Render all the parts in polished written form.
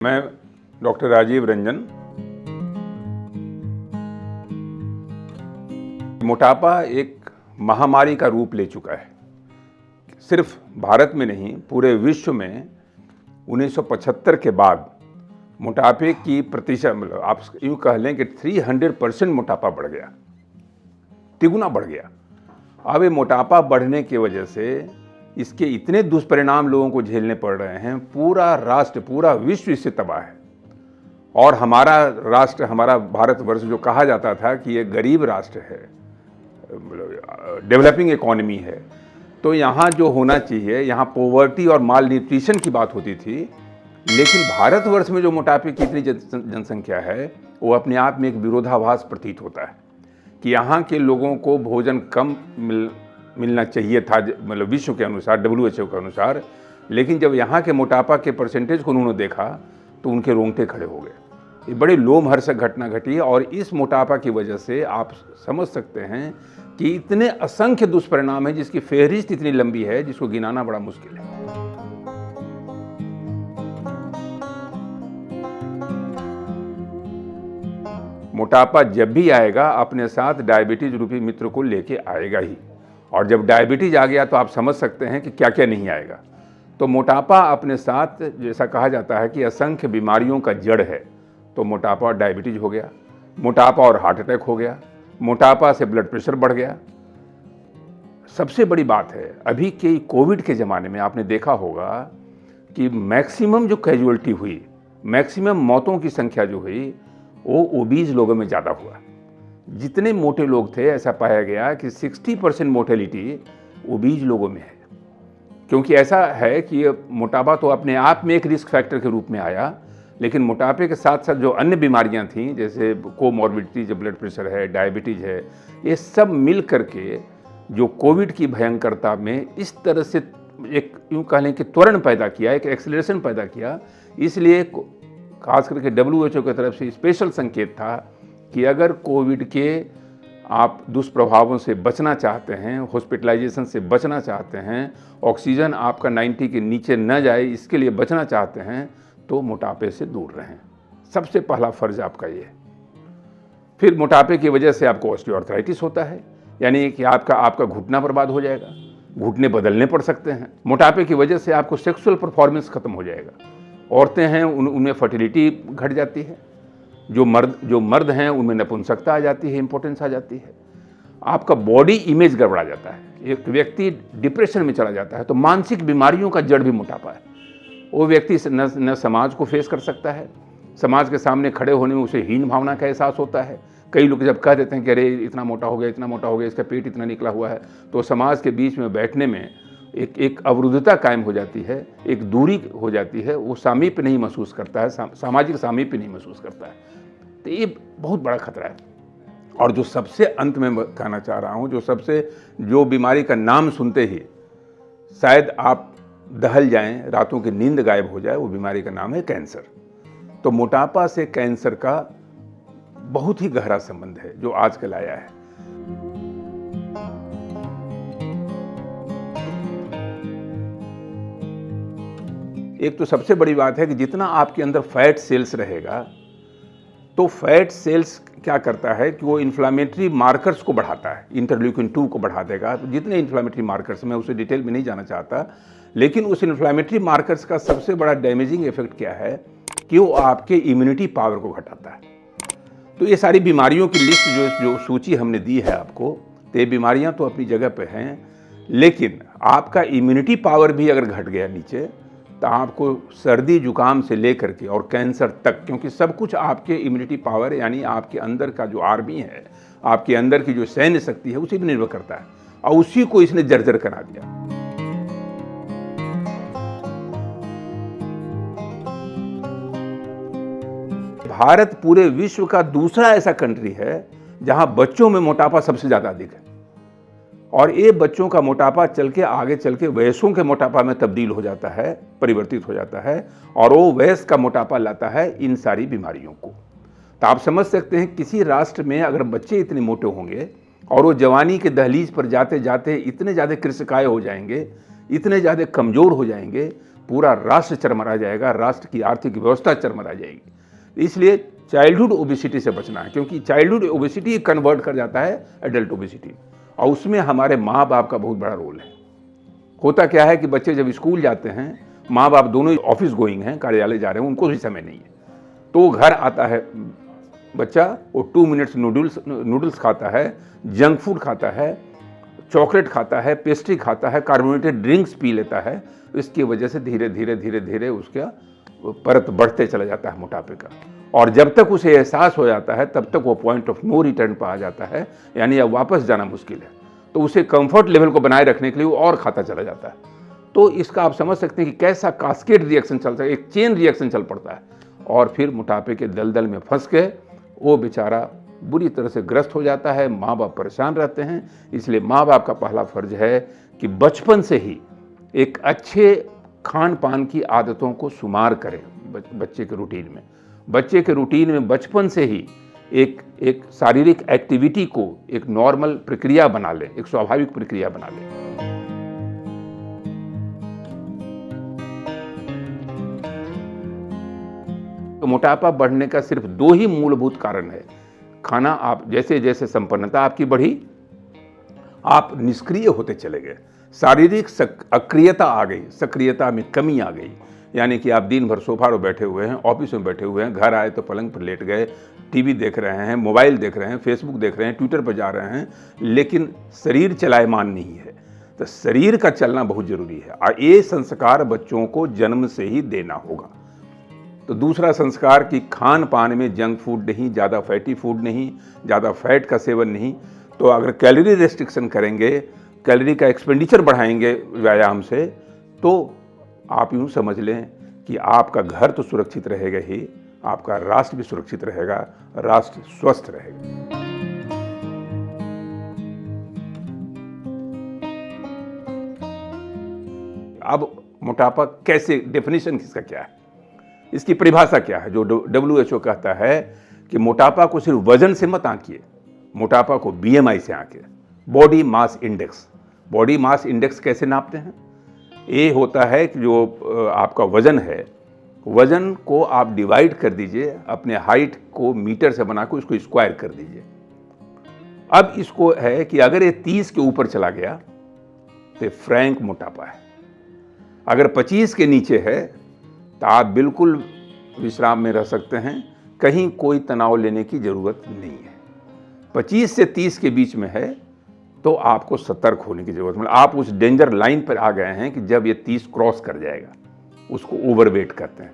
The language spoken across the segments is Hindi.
मैं डॉक्टर राजीव रंजन। मोटापा एक महामारी का रूप ले चुका है। सिर्फ भारत में नहीं, पूरे विश्व में 1975 के बाद मोटापे की प्रतिशत, मतलब आप यूँ कह लें कि 300% मोटापा बढ़ गया, तिगुना बढ़ गया। अब ये मोटापा बढ़ने की वजह से इसके इतने दुष्परिणाम लोगों को झेलने पड़ रहे हैं। पूरा राष्ट्र, पूरा विश्व इससे तबाह है। और हमारा राष्ट्र, हमारा भारतवर्ष जो कहा जाता था कि ये गरीब राष्ट्र है, डेवलपिंग इकोनॉमी है, तो यहाँ जो होना चाहिए, यहाँ पॉवर्टी और माल न्यूट्रिशन की बात होती थी। लेकिन भारतवर्ष में जो मोटापे की इतनी जनसंख्या है, वो अपने आप में एक विरोधाभास प्रतीत होता है कि यहाँ के लोगों को भोजन कम मिलना चाहिए था, मतलब विश्व के अनुसार, WHO के अनुसार। लेकिन जब यहाँ के मोटापा के परसेंटेज को उन्होंने देखा तो उनके रोंगटे खड़े हो गए। ये बड़ी लोमहर्षक घटना घटी और इस मोटापा की वजह से आप समझ सकते हैं कि इतने असंख्य दुष्परिणाम हैं जिसकी फहरिस्त इतनी लंबी है जिसको गिनाना बड़ा मुश्किल है। मोटापा जब भी आएगा अपने साथ डायबिटीज रूपी मित्र को लेके आएगा ही। और जब डायबिटीज आ गया तो आप समझ सकते हैं कि क्या क्या नहीं आएगा। तो मोटापा अपने साथ, जैसा कहा जाता है कि असंख्य बीमारियों का जड़ है, तो मोटापा और डायबिटीज हो गया, मोटापा और हार्ट अटैक हो गया, मोटापा से ब्लड प्रेशर बढ़ गया। सबसे बड़ी बात है, अभी के कोविड के ज़माने में आपने देखा होगा कि मैक्सिमम जो कैजुअलिटी हुई, मैक्सिमम मौतों की संख्या जो हुई, वो ओबीज लोगों में ज़्यादा हुआ। जितने मोटे लोग थे, ऐसा पाया गया कि 60% मोर्टेलिटी ओबीज लोगों में है। क्योंकि ऐसा है कि ये मोटापा तो अपने आप में एक रिस्क फैक्टर के रूप में आया, लेकिन मोटापे के साथ साथ जो अन्य बीमारियां थीं, जैसे कोमॉर्बिडिटी, जो ब्लड प्रेशर है, डायबिटीज़ है, ये सब मिल करके जो कोविड की भयंकरता में इस तरह से एक यूँ कह लें कि त्वरण पैदा किया, एक एक्सेलरेशन पैदा किया। इसलिए खास करके WHO की तरफ से स्पेशल संकेत था कि अगर कोविड के आप दुष्प्रभावों से बचना चाहते हैं, हॉस्पिटलाइजेशन से बचना चाहते हैं, ऑक्सीजन आपका 90 के नीचे न जाए, इसके लिए बचना चाहते हैं, तो मोटापे से दूर रहें। सबसे पहला फ़र्ज़ आपका ये है। फिर मोटापे की वजह से आपको ऑस्टियोआर्थराइटिस होता है, यानी कि आपका घुटना बर्बाद हो जाएगा, घुटने बदलने पड़ सकते हैं। मोटापे की वजह से आपको सेक्सुअल परफॉर्मेंस ख़त्म हो जाएगा। औरतें हैं उनमें फर्टिलिटी घट जाती है, जो मर्द हैं उनमें नपुंसकता आ जाती है, इंपॉर्टेंस आ जाती है। आपका बॉडी इमेज गड़बड़ा जाता है, एक व्यक्ति डिप्रेशन में चला जाता है। तो मानसिक बीमारियों का जड़ भी मोटापा है। वो व्यक्ति न समाज को फेस कर सकता है, समाज के सामने खड़े होने में उसे हीन भावना का एहसास होता है। कई लोग जब कह देते हैं कि अरे इतना मोटा हो गया, इतना मोटा हो गया, इसका पेट इतना निकला हुआ है, तो समाज के बीच में बैठने में एक अवरुद्धता कायम हो जाती है, एक दूरी हो जाती है, वो सामीप्य नहीं महसूस करता है, सामाजिक सामीप्य नहीं महसूस करता है। तो ये बहुत बड़ा खतरा है। और जो सबसे अंत में कहना चाह रहा हूँ, जो बीमारी का नाम सुनते ही शायद आप दहल जाएं, रातों की नींद गायब हो जाए, वो बीमारी का नाम है कैंसर। तो मोटापा से कैंसर का बहुत ही गहरा संबंध है जो आजकल आया है। एक तो सबसे बड़ी बात है कि जितना आपके अंदर फैट सेल्स रहेगा, तो फैट सेल्स क्या करता है कि वो इन्फ्लामेटरी मार्कर्स को बढ़ाता है, इंटरल्यूकिन 2 को बढ़ा देगा। तो जितने इन्फ्लामेटरी मार्कर्स, मैं उसे डिटेल में नहीं जाना चाहता, लेकिन उस इन्फ्लामेटरी मार्कर्स का सबसे बड़ा डैमेजिंग इफेक्ट क्या है कि वो आपके इम्यूनिटी पावर को घटाता है। तो ये सारी बीमारियों की लिस्ट जो सूची हमने दी है आपको, तो ये बीमारियाँ तो अपनी जगह पर हैं, लेकिन आपका इम्यूनिटी पावर भी अगर घट गया नीचे, तो आपको सर्दी जुकाम से लेकर के और कैंसर तक, क्योंकि सब कुछ आपके इम्यूनिटी पावर, यानी आपके अंदर का जो आर्मी है, आपके अंदर की जो सैन्य शक्ति है, उसी पर निर्भर करता है। और उसी को इसने जर्जर करा दिया। भारत पूरे विश्व का दूसरा ऐसा कंट्री है जहां बच्चों में मोटापा सबसे ज़्यादा अधिक है। और ये बच्चों का मोटापा आगे चल के वयस्कों के मोटापा में तब्दील हो जाता है, परिवर्तित हो जाता है, और वो वयस्क का मोटापा लाता है इन सारी बीमारियों को। तो आप समझ सकते हैं किसी राष्ट्र में अगर बच्चे इतने मोटे होंगे और वो जवानी के दहलीज पर जाते जाते इतने ज़्यादा कृशकाय हो जाएंगे, इतने ज़्यादा कमज़ोर हो जाएंगे, पूरा राष्ट्र चरमरा जाएगा, राष्ट्र की आर्थिक व्यवस्था चरमरा जाएगी। इसलिए चाइल्डहुड ओबेसिटी से बचना है, क्योंकि चाइल्डहुड ओबेसिटी कन्वर्ट कर जाता है एडल्ट ओबेसिटी, और उसमें हमारे माँ बाप का बहुत बड़ा रोल है। होता क्या है कि बच्चे जब स्कूल जाते हैं, माँ बाप दोनों ऑफिस गोइंग हैं, कार्यालय जा रहे हैं, उनको भी समय नहीं है, तो घर आता है बच्चा, वो 2 मिनट्स नूडल्स खाता है, जंक फूड खाता है, चॉकलेट खाता है, पेस्ट्री खाता है, कार्बोनेटेड ड्रिंक्स पी लेता है। इसकी वजह से धीरे धीरे उसका परत बढ़ते चला जाता है मोटापे का, और जब तक उसे एहसास हो जाता है तब तक वो पॉइंट ऑफ नो रिटर्न पर आ जाता है, यानी अब वापस जाना मुश्किल है। तो उसे कंफर्ट लेवल को बनाए रखने के लिए वो और खाता चला जाता है। तो इसका आप समझ सकते हैं कि कैसा कास्केड रिएक्शन चलता है, एक चेन रिएक्शन चल पड़ता है, और फिर मोटापे के दलदल में फंस के वो बेचारा बुरी तरह से ग्रस्त हो जाता है। माँ बाप परेशान रहते हैं। इसलिए माँ बाप का पहला फर्ज है कि बचपन से ही एक अच्छे खान पान की आदतों को शुमार करें बच्चे के रूटीन में। बच्चे के रूटीन में बचपन से ही एक शारीरिक एक्टिविटी को एक नॉर्मल प्रक्रिया बना लें, एक स्वाभाविक प्रक्रिया बना लें। तो मोटापा बढ़ने का सिर्फ 2 ही मूलभूत कारण है। खाना, आप जैसे जैसे संपन्नता आपकी बढ़ी, आप निष्क्रिय होते चले गए, शारीरिक अक्रियता आ गई, सक्रियता में कमी आ गई। यानी कि आप दिन भर सोफा पर बैठे हुए हैं, ऑफिस में बैठे हुए हैं, घर आए तो पलंग पर लेट गए, टीवी देख रहे हैं, मोबाइल देख रहे हैं, फेसबुक देख रहे हैं, ट्विटर पर जा रहे हैं, लेकिन शरीर चलायमान नहीं है। तो शरीर का चलना बहुत जरूरी है, और ये संस्कार बच्चों को जन्म से ही देना होगा। तो दूसरा संस्कार कि खान पान में जंक फूड नहीं, ज़्यादा फैटी फूड नहीं, ज़्यादा फैट का सेवन नहीं। तो अगर कैलोरी रेस्ट्रिक्शन करेंगे, कैलोरी का एक्सपेंडिचर बढ़ाएंगे व्यायाम से, तो आप यूँ समझ लें कि आपका घर तो सुरक्षित रहेगा ही, आपका राष्ट्र भी सुरक्षित रहेगा, राष्ट्र स्वस्थ रहेगा। अब मोटापा कैसे, डेफिनेशन इसका क्या है, इसकी परिभाषा क्या है? जो WHO कहता है कि मोटापा को सिर्फ वजन से मत आंकिए, मोटापा को BMI से आंकिए, body mass index. Body mass index कैसे नापते हैं? ये होता है कि जो आपका वजन है, वजन को आप डिवाइड कर दीजिए, अपने हाइट को मीटर से बना के उसको स्क्वायर कर दीजिए। अब इसको है कि अगर ये 30 के ऊपर चला गया तो फ्रैंक मोटापा है, अगर 25 के नीचे है तो आप बिल्कुल विश्राम में रह सकते हैं, कहीं कोई तनाव लेने की ज़रूरत नहीं है। 25 से 30 के बीच में है तो आपको सतर्क होने की ज़रूरत, मतलब आप उस डेंजर लाइन पर आ गए हैं कि जब ये 30 क्रॉस कर जाएगा, उसको ओवरवेट कहते हैं।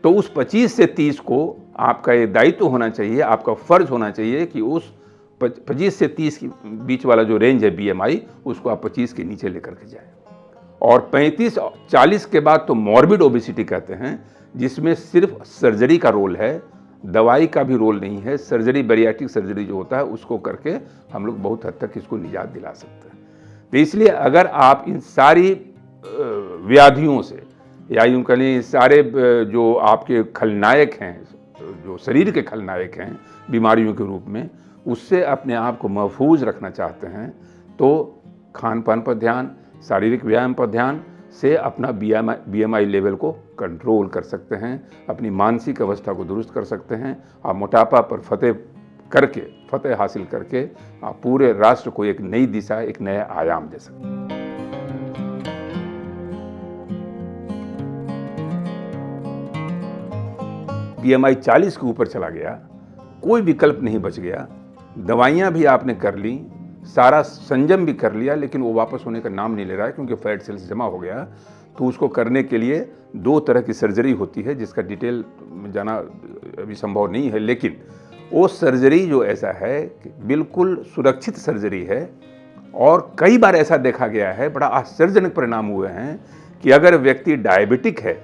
तो उस 25 से 30 को आपका ये दायित्व होना चाहिए, आपका फ़र्ज होना चाहिए कि उस 25 से 30 के बीच वाला जो रेंज है BMI, उसको आप 25 के नीचे लेकर के जाए। और 35-40 के बाद तो मॉर्बिड ओबेसिटी कहते हैं, जिसमें सिर्फ सर्जरी का रोल है, दवाई का भी रोल नहीं है। सर्जरी, बैरिएट्रिक सर्जरी जो होता है, उसको करके हम लोग बहुत हद तक इसको निजात दिला सकते हैं। तो इसलिए अगर आप इन सारी व्याधियों से, या यूँ कहें सारे जो आपके खलनायक हैं, जो शरीर के खलनायक हैं बीमारियों के रूप में, उससे अपने आप को महफूज रखना चाहते हैं, तो खान पान पर ध्यान, शारीरिक व्यायाम पर ध्यान से अपना BMI लेवल को कंट्रोल कर सकते हैं, अपनी मानसिक अवस्था को दुरुस्त कर सकते हैं, और मोटापा पर फतेह हासिल करके आप पूरे राष्ट्र को एक नई दिशा, एक नया आयाम दे सकते हैं। BMI 40 के ऊपर चला गया, कोई विकल्प नहीं बच गया, दवाइयाँ भी आपने कर ली, सारा संयम भी कर लिया, लेकिन वो वापस होने का नाम नहीं ले रहा है, क्योंकि फैट सेल्स जमा हो गया। तो उसको करने के लिए 2 तरह की सर्जरी होती है, जिसका डिटेल में जाना अभी संभव नहीं है, लेकिन वो सर्जरी जो ऐसा है कि बिल्कुल सुरक्षित सर्जरी है। और कई बार ऐसा देखा गया है, बड़ा आश्चर्यजनक परिणाम हुए हैं कि अगर व्यक्ति डायबिटिक है,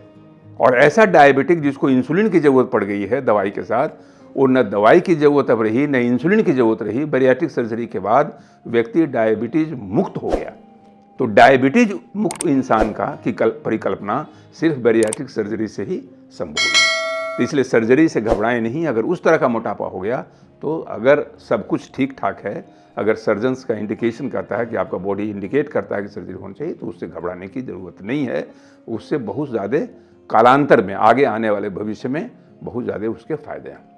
और ऐसा डायबिटिक जिसको इंसुलिन की ज़रूरत पड़ गई है दवाई के साथ, और न दवाई की ज़रूरत अब रही, न इंसुलिन की ज़रूरत रही, बैरिएट्रिक सर्जरी के बाद व्यक्ति डायबिटीज़ मुक्त हो गया। तो डायबिटीज मुक्त इंसान का की परिकल्पना सिर्फ बैरिएट्रिक सर्जरी से ही संभव है। तो इसलिए सर्जरी से घबराएं नहीं। अगर उस तरह का मोटापा हो गया तो अगर सब कुछ ठीक ठाक है, अगर सर्जन्स का इंडिकेशन करता है कि आपका बॉडी इंडिकेट करता है कि सर्जरी होनी चाहिए, तो उससे घबराने की ज़रूरत नहीं है। उससे बहुत ज़्यादा कालांतर में, आगे आने वाले भविष्य में बहुत ज़्यादा उसके फ़ायदे हैं।